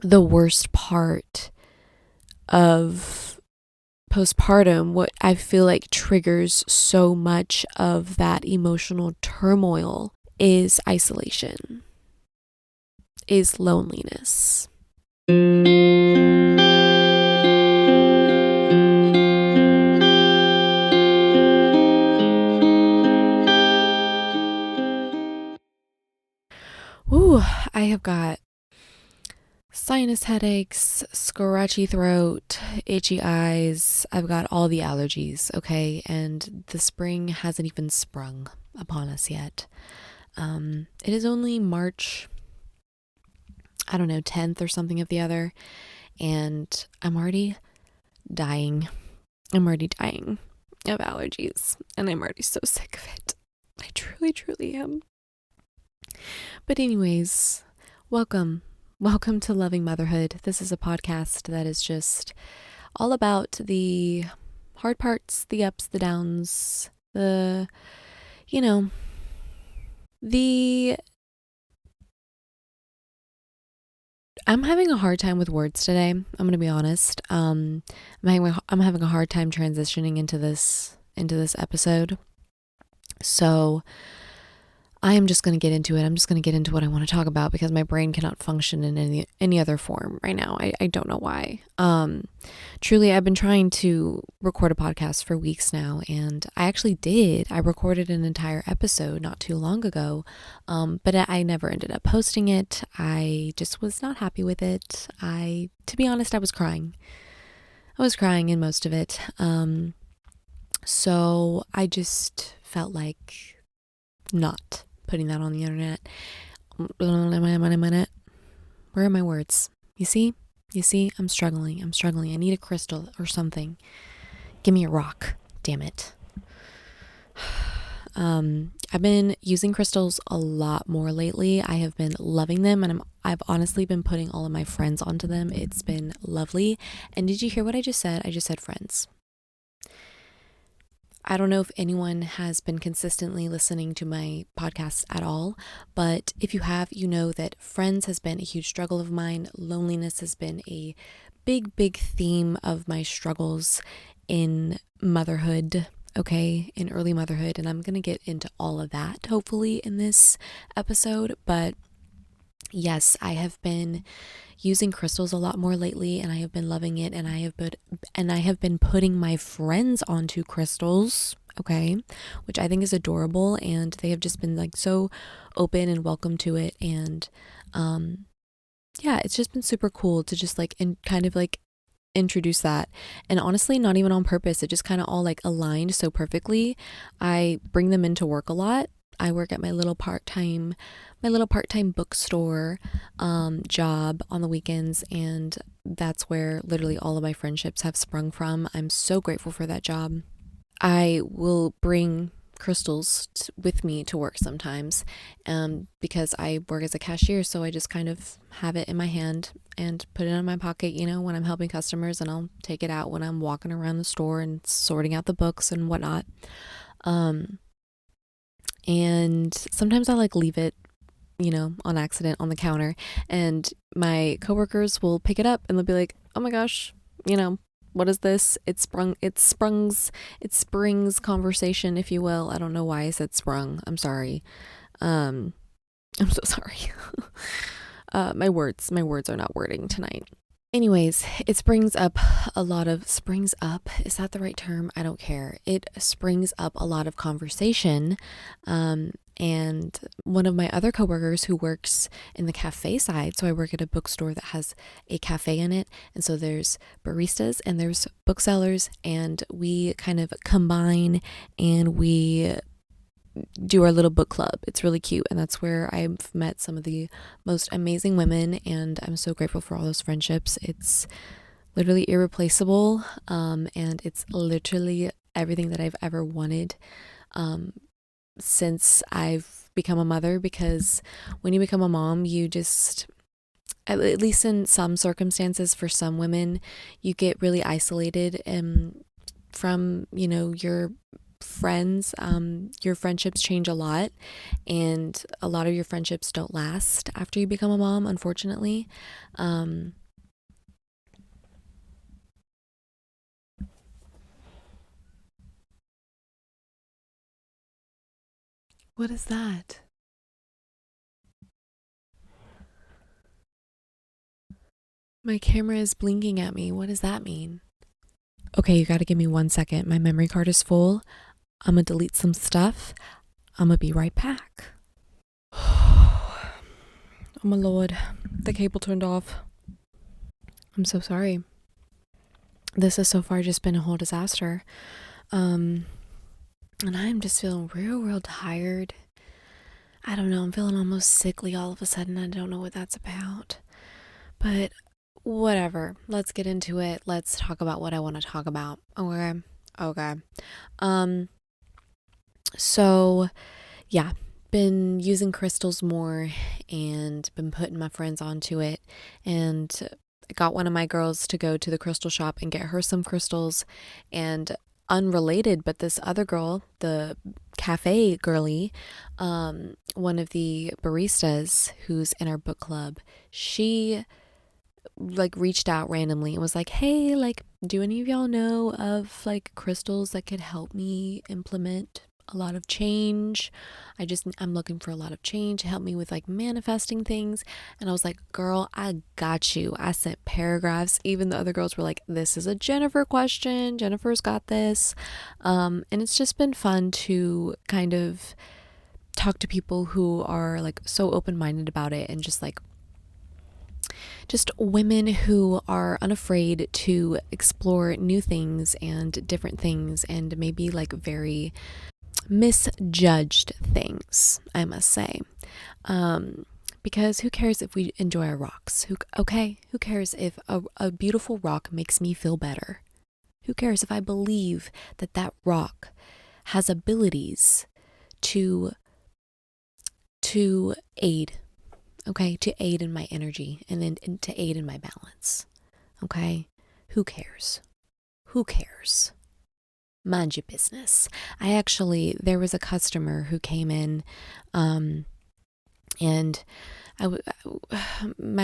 the worst part of postpartum, what I feel like triggers so much of that emotional turmoil is isolation, is loneliness. Ooh, I have got sinus headaches, scratchy throat, itchy eyes. I've got all the allergies, okay? And the spring hasn't even sprung upon us yet. It is only March, I don't know, 10th or something of the other, and I'm already dying. I'm already dying of allergies, and I'm already so sick of it. I truly, truly am. But anyways, welcome. Welcome to Loving Motherhood. This is a podcast that is just all about the hard parts, the ups, the downs, the, you know, the... I'm having a hard time with words today. I'm going to be honest. I'm having a hard time transitioning into this episode. So I am just going to get into it. I'm just going to get into what I want to talk about because my brain cannot function in any other form right now. I don't know why. Truly, I've been trying to record a podcast for weeks now, and I actually did. I recorded an entire episode not too long ago, but I never ended up posting it. I just was not happy with it. To be honest, I was crying. I was crying in most of it. So I just felt like not putting that on the internet. Where are my words? You see, I'm struggling. I need a crystal or something. Give me a rock, damn it. I've been using crystals a lot more lately. I have been loving them, and I've honestly been putting all of my friends onto them. It's been lovely. And did you hear what I just said? I just said friends. I don't know if anyone has been consistently listening to my podcast at all, but if you have, you know that friends has been a huge struggle of mine. Loneliness has been a big, big theme of my struggles in motherhood, okay, in early motherhood. And I'm going to get into all of that, hopefully, in this episode. But yes, I have been using crystals a lot more lately, and I have been loving it, and I have been putting my friends onto crystals, okay, which I think is adorable, and they have just been like so open and welcome to it. And yeah, it's just been super cool to just like kind of like introduce that. And honestly, not even on purpose, it just kind of all like aligned so perfectly. I bring them into work a lot. I work at my little part-time bookstore job on the weekends, and that's where literally all of my friendships have sprung from. I'm so grateful for that job. I will bring crystals with me to work sometimes, because I work as a cashier, so I just kind of have it in my hand and put it in my pocket, when I'm helping customers, and I'll take it out when I'm walking around the store and sorting out the books and whatnot. And sometimes I like leave it, on accident on the counter, and my coworkers will pick it up and they'll be like, "Oh my gosh, what is this?" It springs conversation, if you will. I don't know why I said sprung. I'm sorry. I'm so sorry. My words are not wording tonight. Anyways, it springs up. Is that the right term? I don't care. It springs up a lot of conversation. And one of my other coworkers who works in the cafe side, so I work at a bookstore that has a cafe in it. And so there's baristas and there's booksellers, and we kind of combine and we do our little book club. It's really cute, and that's where I've met some of the most amazing women, and I'm so grateful for all those friendships. It's literally irreplaceable, and it's literally everything that I've ever wanted since I've become a mother, because when you become a mom, you just, at least in some circumstances for some women, you get really isolated from your friends, your friendships change a lot, and a lot of your friendships don't last after you become a mom, unfortunately. What is that? My camera is blinking at me. What does that mean? Okay, you gotta give me 1 second. My memory card is full. I'm gonna delete some stuff. I'm gonna be right back. Oh my lord. The cable turned off. I'm so sorry. This has so far just been a whole disaster. And I'm just feeling real tired. I don't know. I'm feeling almost sickly all of a sudden. I don't know what that's about. But whatever. Let's get into it. Let's talk about what I want to talk about. Okay. So yeah, been using crystals more and been putting my friends onto it, and I got one of my girls to go to the crystal shop and get her some crystals. And unrelated, but this other girl, the cafe girly, one of the baristas who's in our book club, she like reached out randomly and was like, hey, like, do any of y'all know of like crystals that could help me implement a lot of change? I'm looking for a lot of change, help me with like manifesting things. And I was like, girl, I got you. I sent paragraphs. Even the other girls were like, this is a Jennifer question, Jennifer's got this. And it's just been fun to kind of talk to people who are like so open-minded about it, and just women who are unafraid to explore new things and different things, and maybe like very misjudged things, I must say. Because who cares if we enjoy our rocks? Who cares if a beautiful rock makes me feel better? Who cares if I believe that that rock has abilities to aid, okay, to aid in my energy and to aid in my balance, okay? Who cares? Mind your business. There was a customer who came in, and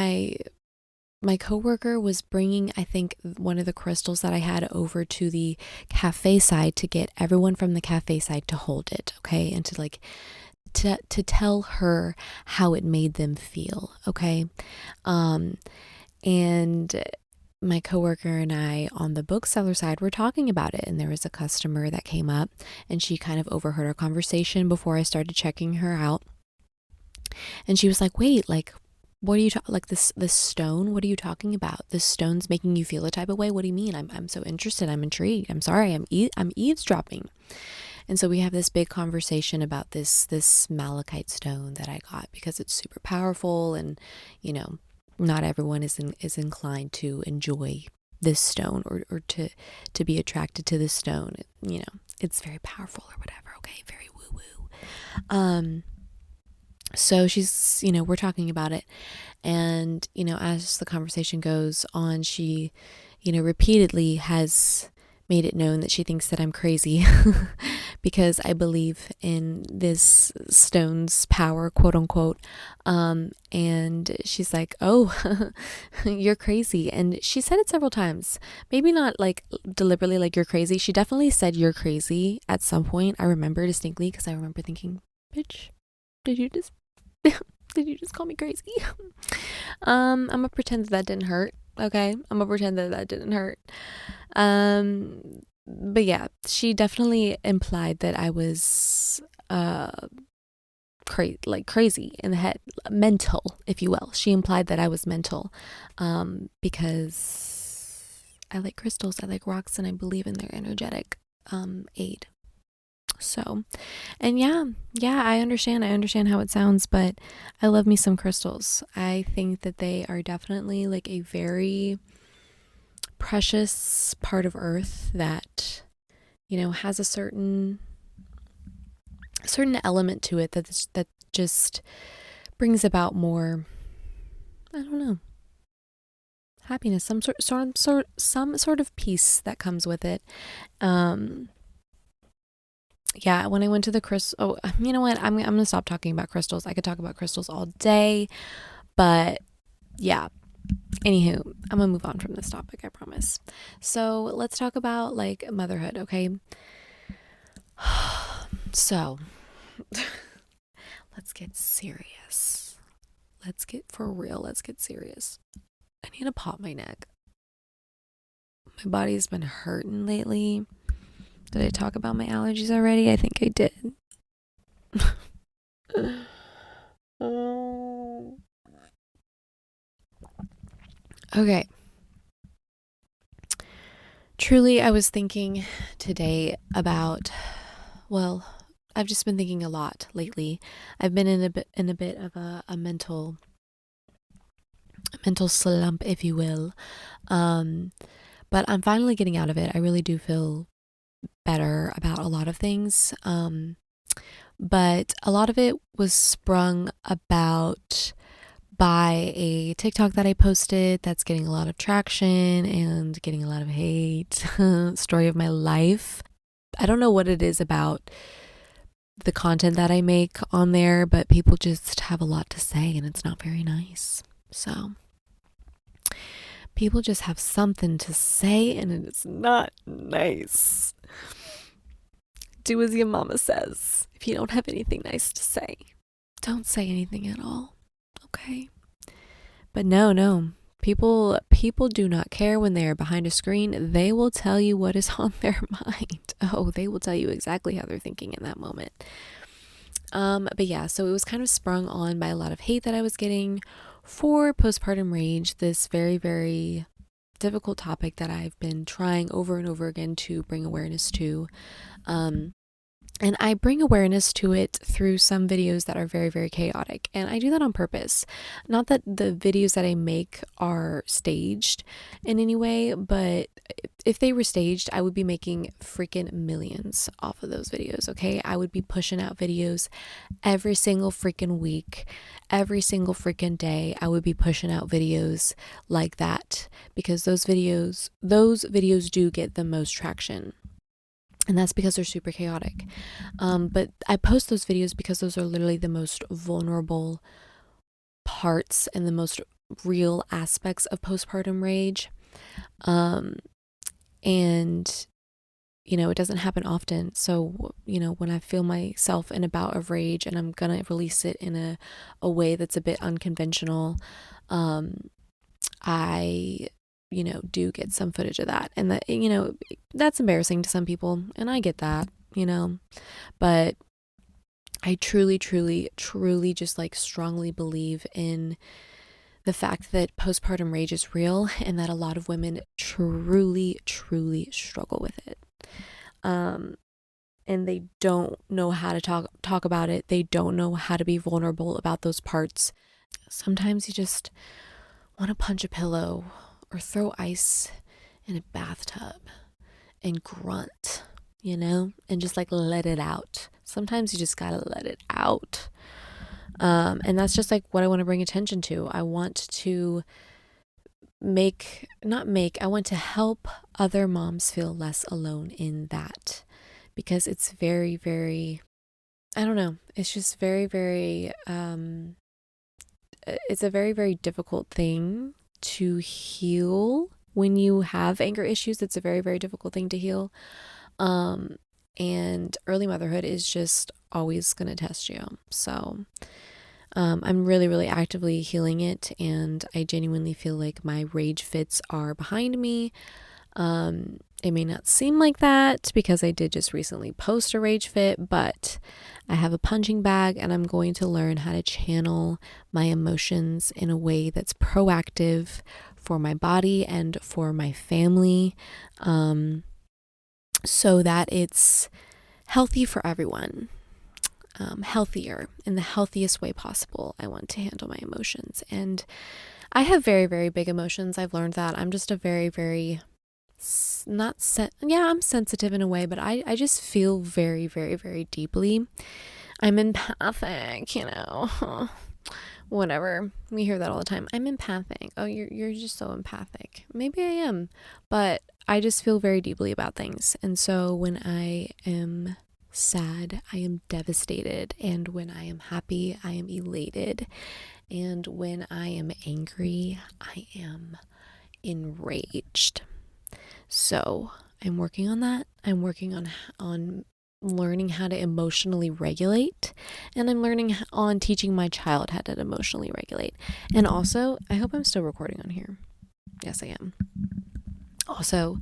my coworker was bringing, I think, one of the crystals that I had over to the cafe side to get everyone from the cafe side to hold it, okay, and to like to tell her how it made them feel, okay? And my coworker and I on the bookseller side were talking about it, and there was a customer that came up, and she kind of overheard our conversation before I started checking her out. And she was like, "Wait, like, what are you like this stone? What are you talking about? This stone's making you feel a type of way? What do you mean? I'm so interested. I'm intrigued. I'm sorry. I'm eavesdropping." And so we have this big conversation about this malachite stone that I got because it's super powerful, and you know, not everyone is inclined to enjoy this stone, or to be attracted to this stone. You know, it's very powerful or whatever. Okay, very woo woo. So she's, we're talking about it, and as the conversation goes on, she, repeatedly has made it known that she thinks that I'm crazy because I believe in this stone's power, quote unquote. And she's like, "Oh, you're crazy." And she said it several times, maybe not like deliberately like you're crazy. She definitely said you're crazy at some point. I remember distinctly because I remember thinking, bitch, did you just did you just call me crazy? I'm gonna pretend that didn't hurt. Okay, I'm gonna pretend that didn't hurt. But yeah, she definitely implied that I was crazy in the head, mental, if you will. She implied that I was mental, because I like crystals, I like rocks, and I believe in their energetic aid. So, and yeah, I understand how it sounds, but I love me some crystals. I think that they are definitely like a very precious part of earth that, has a certain element to it that just brings about more, I don't know, happiness, some sort of peace that comes with it. yeah, when I went to the crystal, you know what? I'm gonna stop talking about crystals. I could talk about crystals all day, but yeah. Anywho, I'm gonna move on from this topic, I promise. So let's talk about like motherhood, okay? So let's get serious. Let's get for real. Let's get serious. I need to pop my neck. My body's been hurting lately. Did I talk about my allergies already? I think I did. Okay. Truly, I was thinking today about, well, I've just been thinking a lot lately. I've been in a bit of a mental slump, if you will. But I'm finally getting out of it. I really do feel better about a lot of things. But a lot of it was sprung about by a TikTok that I posted that's getting a lot of traction and getting a lot of hate. Story of my life. I don't know what it is about the content that I make on there, but people just have a lot to say and it's not very nice. So people just have something to say and it's not nice. Do as your mama says. If you don't have anything nice to say, don't say anything at all. Okay? But no. People do not care when they are behind a screen. They will tell you what is on their mind. Oh, they will tell you exactly how they're thinking in that moment. But yeah, so it was kind of sprung on by a lot of hate that I was getting for postpartum rage, this very, very difficult topic that I've been trying over and over again to bring awareness to. And I bring awareness to it through some videos that are very, very chaotic. And I do that on purpose. Not that the videos that I make are staged in any way, but if they were staged, I would be making freaking millions off of those videos, okay? I would be pushing out videos every single freaking week, every single freaking day. I would be pushing out videos like that because those videos do get the most traction. And that's because they're super chaotic. But I post those videos because those are literally the most vulnerable parts and the most real aspects of postpartum rage. And, it doesn't happen often. So, when I feel myself in a bout of rage and I'm going to release it in a way that's a bit unconventional, I do get some footage of that. And that, that's embarrassing to some people. And I get that, but I truly, truly, truly just like strongly believe in the fact that postpartum rage is real and that a lot of women truly, truly struggle with it. And they don't know how to talk about it. They don't know how to be vulnerable about those parts. Sometimes you just want to punch a pillow or throw ice in a bathtub and grunt, and just like let it out. Sometimes you just gotta let it out. And that's just like what I want to bring attention to. I want to I want to help other moms feel less alone in that because it's very, very, I don't know. It's just very, very, it's a very, very difficult thing to heal when you have anger issues. It's a very, very difficult thing to heal. And early motherhood is just always going to test you. So, I'm really, really actively healing it. And I genuinely feel like my rage fits are behind me. It may not seem like that because I did just recently post a rage fit, but I have a punching bag and I'm going to learn how to channel my emotions in a way that's proactive for my body and for my family, so that it's healthy for everyone, healthier in the healthiest way possible. I want to handle my emotions, and I have very, very big emotions. I've learned that I'm just a very, very I'm sensitive in a way, but I just feel very, very, very deeply. I'm empathic, whatever. We hear that all the time. I'm empathic. Oh, you're just so empathic. Maybe I am, but I just feel very deeply about things. And so when I am sad, I am devastated. And when I am happy, I am elated. And when I am angry, I am enraged. So I'm working on that. I'm working on learning how to emotionally regulate, and I'm learning on teaching my child how to emotionally regulate. And also, I hope I'm still recording on here. Yes, I am. Also,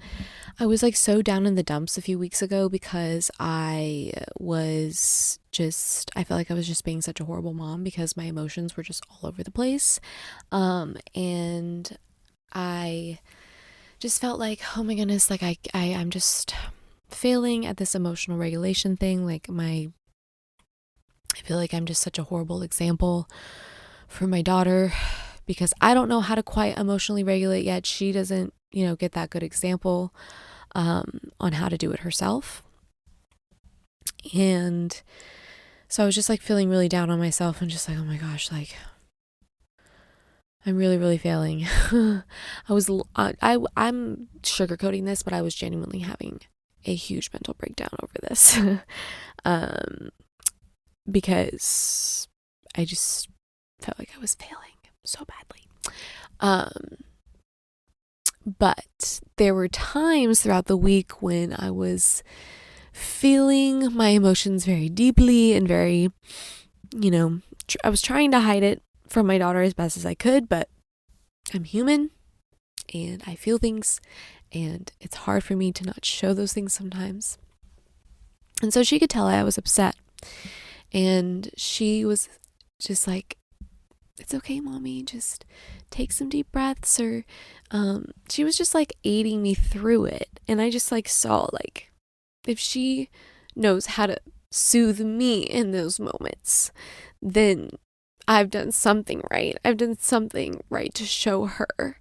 I was like so down in the dumps a few weeks ago because I felt like I was just being such a horrible mom because my emotions were just all over the place. And I just felt like, oh my goodness, like I'm just failing at this emotional regulation thing. Like I feel like I'm just such a horrible example for my daughter because I don't know how to quite emotionally regulate yet. She doesn't, get that good example on how to do it herself. And so I was just like feeling really down on myself and just like, oh my gosh, like I'm really, really failing. I'm sugarcoating this, but I was genuinely having a huge mental breakdown over this. Because I just felt like I was failing so badly. But there were times throughout the week when I was feeling my emotions very deeply and very, I was trying to hide it from my daughter as best as I could, but I'm human and I feel things and it's hard for me to not show those things sometimes. And so she could tell I was upset, and she was just like, it's okay, mommy, just take some deep breaths, or she was just like aiding me through it. And I just like saw like if she knows how to soothe me in those moments, then I've done something right. I've done something right to show her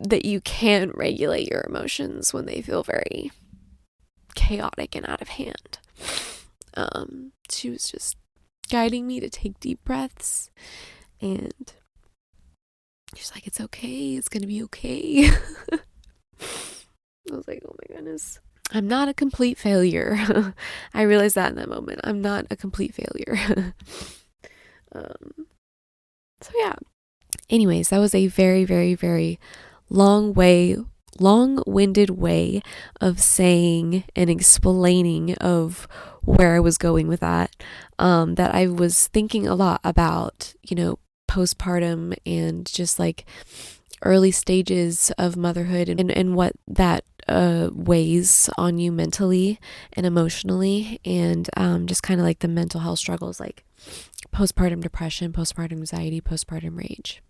that you can regulate your emotions when they feel very chaotic and out of hand. She was just guiding me to take deep breaths, and she's like, it's okay, it's gonna be okay. I was like, oh my goodness, I'm not a complete failure. I realized that in that moment. I'm not a complete failure. So yeah. Anyways, that was a very, very, very long-winded way of saying and explaining of where I was going with that. That I was thinking a lot about, postpartum and just like early stages of motherhood and what that weighs on you mentally and emotionally, and just kind of like the mental health struggles like postpartum depression, postpartum anxiety, postpartum rage.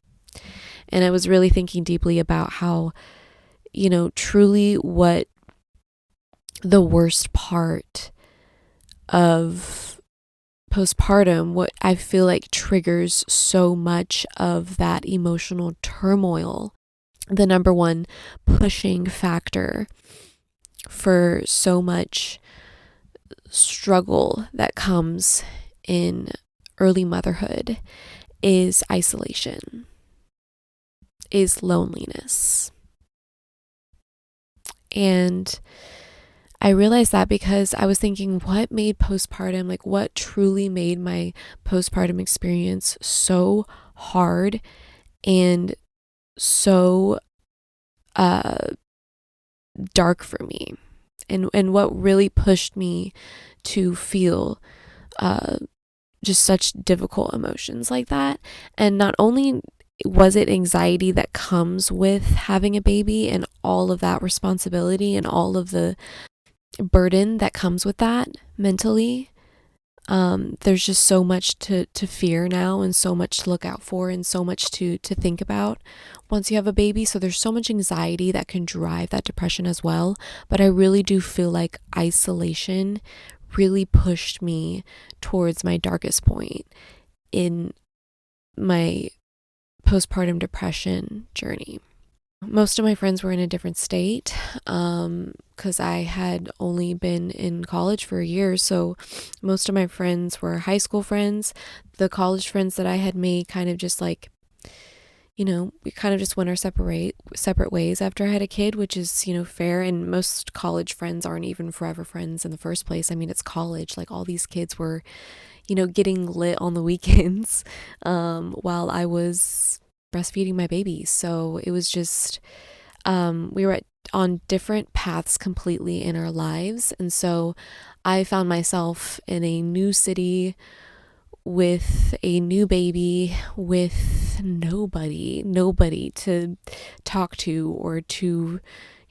And I was really thinking deeply about how, truly what the worst part of postpartum, what I feel like triggers so much of that emotional turmoil, the number one pushing factor for so much struggle that comes in early motherhood is isolation, is loneliness. And I realized that because I was thinking, what made postpartum, like what truly made my postpartum experience so hard and so dark for me, and what really pushed me to feel just such difficult emotions like that. And not only was it anxiety that comes with having a baby and all of that responsibility and all of the burden that comes with that mentally. There's just so much to fear now, and so much to look out for, and so much to think about once you have a baby. So there's so much anxiety that can drive that depression as well. But I really do feel like isolation really pushed me towards my darkest point in my postpartum depression journey. Most of my friends were in a different state because I had only been in college for a year. So most of my friends were high school friends. The college friends that I had made kind of just like, we kind of just went our separate ways after I had a kid, which is, fair. And most college friends aren't even forever friends in the first place. I mean, it's college. Like, all these kids were, getting lit on the weekends while I was breastfeeding my baby. So it was just, we were on different paths completely in our lives. And so I found myself in a new city with a new baby, with nobody to talk to or to,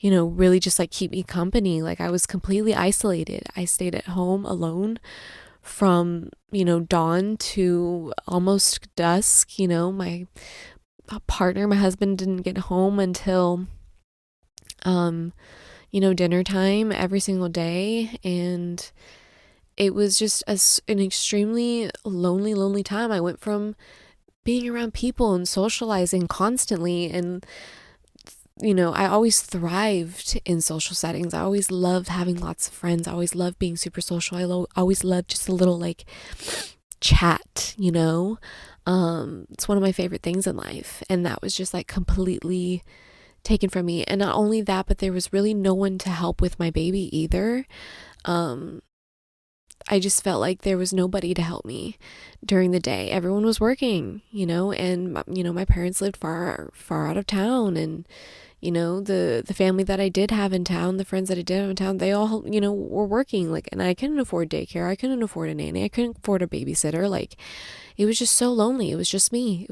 really just like keep me company. Like, I was completely isolated. I stayed at home alone from, dawn to almost dusk. My husband didn't get home until, dinner time every single day. And it was just an extremely lonely time. I went from being around people and socializing constantly, and I always thrived in social settings. I always loved having lots of friends. I always loved being super social. I always loved just a little like chat, it's one of my favorite things in life. And that was just like completely taken from me. And not only that, but there was really no one to help with my baby either. I just felt like there was nobody to help me during the day. Everyone was working, and my parents lived far out of town, and the family that I did have in town, the friends that I did have in town, they all, were working, like, and I couldn't afford daycare. I couldn't afford a nanny. I couldn't afford a babysitter. Like, it was just so lonely. It was just me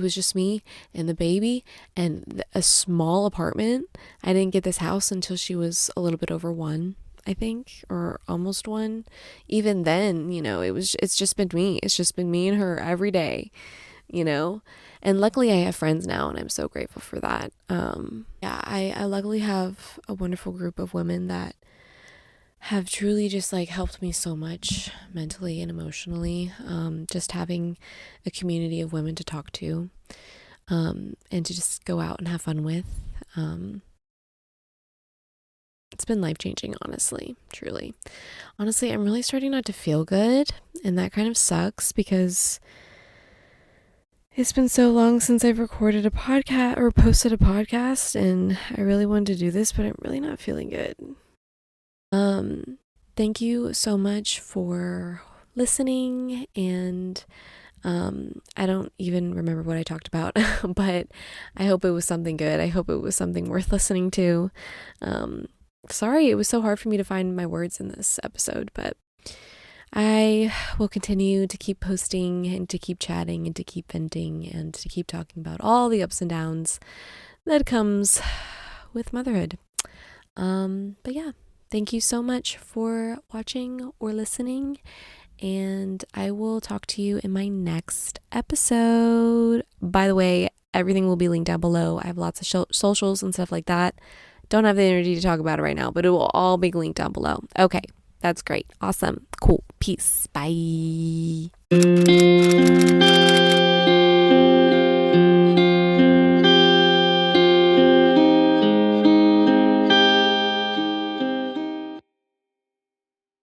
and the baby and a small apartment. I didn't get this house until she was a little bit over 1, I think, or almost 1. Even then, it's just been me. It's just been me and her every day, and luckily I have friends now, and I'm so grateful for that. I luckily have a wonderful group of women that have truly just like helped me so much mentally and emotionally. Just having a community of women to talk to, and to just go out and have fun with. It's been life-changing, honestly, truly. Honestly, I'm really starting not to feel good, and that kind of sucks because it's been so long since I've recorded a podcast or posted a podcast, and I really wanted to do this, but I'm really not feeling good. Thank you so much for listening, and I don't even remember what I talked about, but I hope it was something good. I hope it was something worth listening to. Sorry, it was so hard for me to find my words in this episode, but I will continue to keep posting and to keep chatting and to keep venting and to keep talking about all the ups and downs that comes with motherhood. But yeah, thank you so much for watching or listening, and I will talk to you in my next episode. By the way, everything will be linked down below. I have lots of socials and stuff like that. Don't have the energy to talk about it right now, but it will all be linked down below. Okay, that's great. Awesome. Cool. Peace. Bye.